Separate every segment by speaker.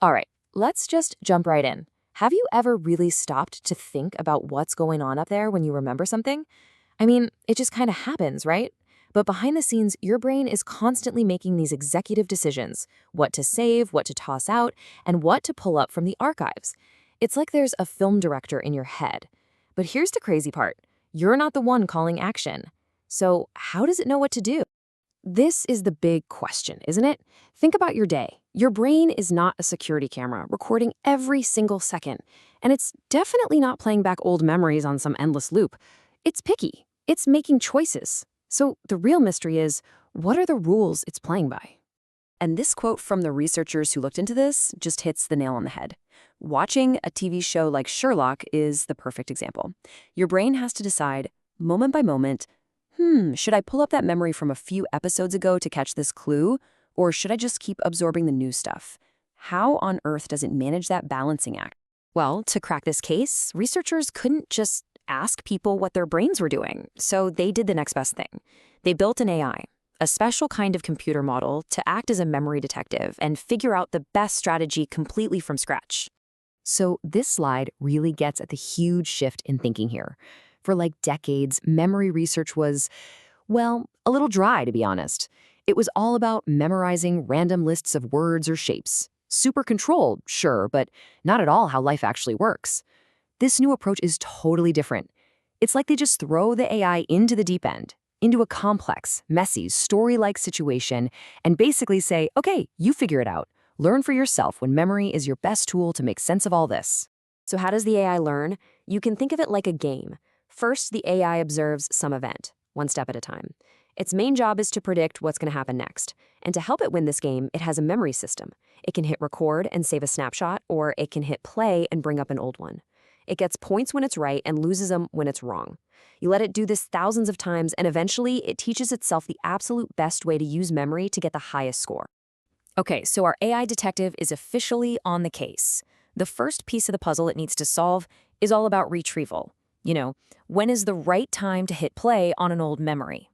Speaker 1: All right, let's just jump right in. Have you ever really stopped to think about what's going on up there when you remember something? I mean, it just kind of happens, right? But behind the scenes, your brain is constantly making these executive decisions: what to save, what to toss out, and what to pull up from the archives. It's like there's a film director in your head. But here's the crazy part: you're not the one calling action. So, how does it know what to do? This is the big question, isn't it? Think about your day. Your brain is not a security camera recording every single second, and it's definitely not playing back old memories on some endless loop. It's picky. It's making choices. So the real mystery is, what are the rules it's playing by? And this quote from the researchers who looked into this just hits the nail on the head. Watching a TV show like Sherlock is the perfect example. Your brain has to decide, moment by moment, should I pull up that memory from a few episodes ago to catch this clue? Or should I just keep absorbing the new stuff? How on earth does it manage that balancing act? Well, to crack this case, researchers couldn't just ask people what their brains were doing, so they did the next best thing. They built an AI, a special kind of computer model to act as a memory detective and figure out the best strategy completely from scratch. So this slide really gets at the huge shift in thinking here. For like decades, memory research was, well, a little dry, to be honest. It was all about memorizing random lists of words or shapes. Super controlled, sure, but not at all how life actually works. This new approach is totally different. It's like they just throw the AI into the deep end, into a complex, messy, story-like situation, and basically say, okay, you figure it out. Learn for yourself when memory is your best tool to make sense of all this. So how does the AI learn? You can think of it like a game. First, the AI observes some event, one step at a time. Its main job is to predict what's going to happen next. And to help it win this game, it has a memory system. It can hit record and save a snapshot, or it can hit play and bring up an old one. It gets points when it's right and loses them when it's wrong. You let it do this thousands of times, and eventually it teaches itself the absolute best way to use memory to get the highest score. Okay, so our AI detective is officially on the case. The first piece of the puzzle it needs to solve is all about retrieval. When is the right time to hit play on an old memory?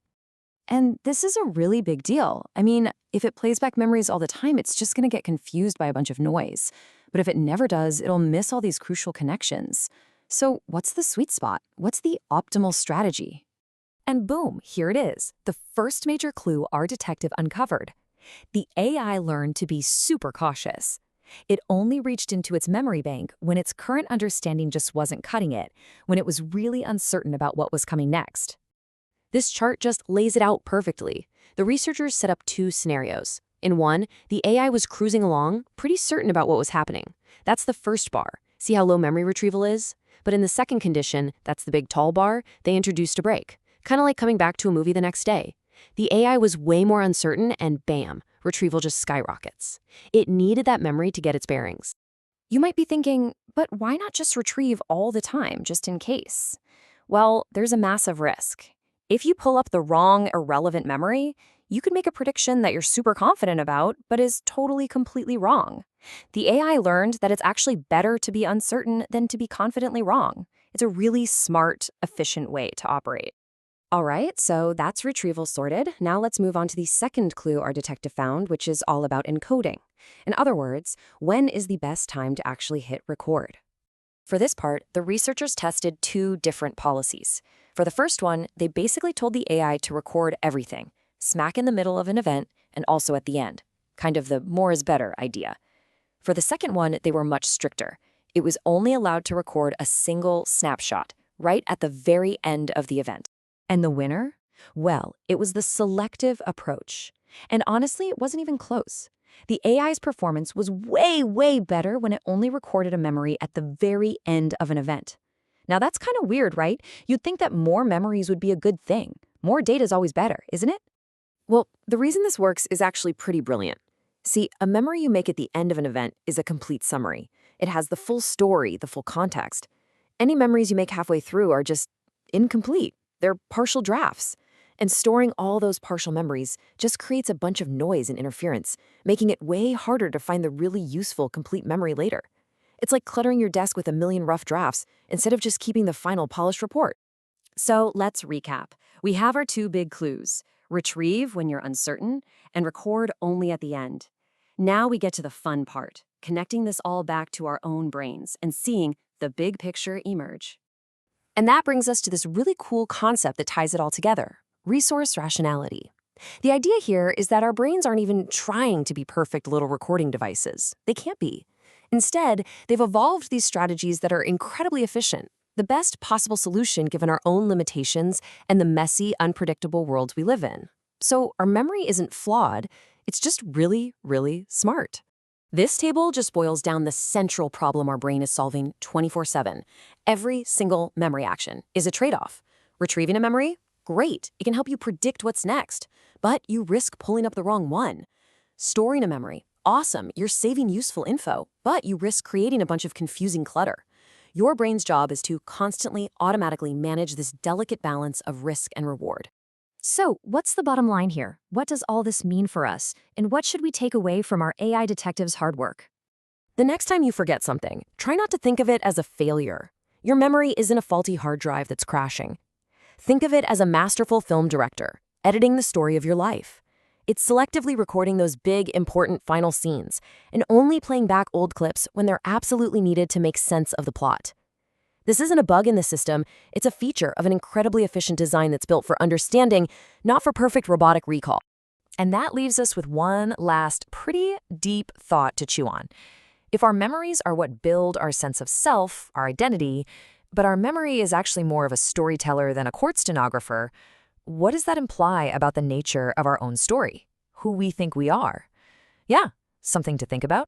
Speaker 1: And this is a really big deal. I mean, if it plays back memories all the time, it's just going to get confused by a bunch of noise. But if it never does, it'll miss all these crucial connections. So what's the sweet spot? What's the optimal strategy? And boom, here it is, the first major clue our detective uncovered. The AI learned to be super cautious. It only reached into its memory bank when its current understanding just wasn't cutting it, when it was really uncertain about what was coming next. This chart just lays it out perfectly. The researchers set up two scenarios. In one, the AI was cruising along, pretty certain about what was happening. That's the first bar. See how low memory retrieval is? But in the second condition, that's the big tall bar, they introduced a break. Kind of like coming back to a movie the next day. The AI was way more uncertain, and bam, retrieval just skyrockets. It needed that memory to get its bearings. You might be thinking, but why not just retrieve all the time, just in case? Well, there's a massive risk. If you pull up the wrong, irrelevant memory, you could make a prediction that you're super confident about, but is totally, completely wrong. The AI learned that it's actually better to be uncertain than to be confidently wrong. It's a really smart, efficient way to operate. All right, so that's retrieval sorted. Now let's move on to the second clue our detective found, which is all about encoding. In other words, when is the best time to actually hit record? For this part, the researchers tested two different policies. For the first one, they basically told the AI to record everything, smack in the middle of an event and also at the end. Kind of the more is better idea. For the second one, they were much stricter. It was only allowed to record a single snapshot, right at the very end of the event. And the winner? Well, it was the selective approach. And honestly, it wasn't even close. The AI's performance was way, way better when it only recorded a memory at the very end of an event. Now that's kind of weird, right? You'd think that more memories would be a good thing. More data is always better, isn't it? Well, the reason this works is actually pretty brilliant. See, a memory you make at the end of an event is a complete summary. It has the full story, the full context. Any memories you make halfway through are just incomplete. They're partial drafts. And storing all those partial memories just creates a bunch of noise and interference, making it way harder to find the really useful complete memory later. It's like cluttering your desk with a million rough drafts instead of just keeping the final polished report. So let's recap. We have our two big clues: retrieve when you're uncertain and record only at the end. Now we get to the fun part:
Speaker 2: connecting this all back to our own brains and seeing the big picture emerge.
Speaker 1: And that brings us to this really cool concept that ties it all together: resource rationality. The idea here is that our brains aren't even trying to be perfect little recording devices. They can't be. Instead, they've evolved these strategies that are incredibly efficient, the best possible solution given our own limitations and the messy, unpredictable worlds we live in. So our memory isn't flawed, it's just really, really smart. This table just boils down the central problem our brain is solving 24/7. Every single memory action is a trade-off. Retrieving a memory? Great, it can help you predict what's next, but you risk pulling up the wrong one. Storing a memory? Awesome, you're saving useful info, but you risk creating a bunch of confusing clutter. Your brain's job is to constantly, automatically manage this delicate balance of risk and reward.
Speaker 3: So, what's the bottom line here? What does all this mean for us? And what should we take away from our AI detective's hard work?
Speaker 1: The next time you forget something, try not to think of it as a failure. Your memory isn't a faulty hard drive that's crashing. Think of it as a masterful film director, editing the story of your life. It's selectively recording those big, important final scenes and only playing back old clips when they're absolutely needed to make sense of the plot. This isn't a bug in the system, it's a feature of an incredibly efficient design that's built for understanding, not for perfect robotic recall. And that leaves us with one last pretty deep thought to chew on. If our memories are what build our sense of self, our identity, but our memory is actually more of a storyteller than a court stenographer, what does that imply about the nature of our own story? Who we think we are? Yeah, something to think about.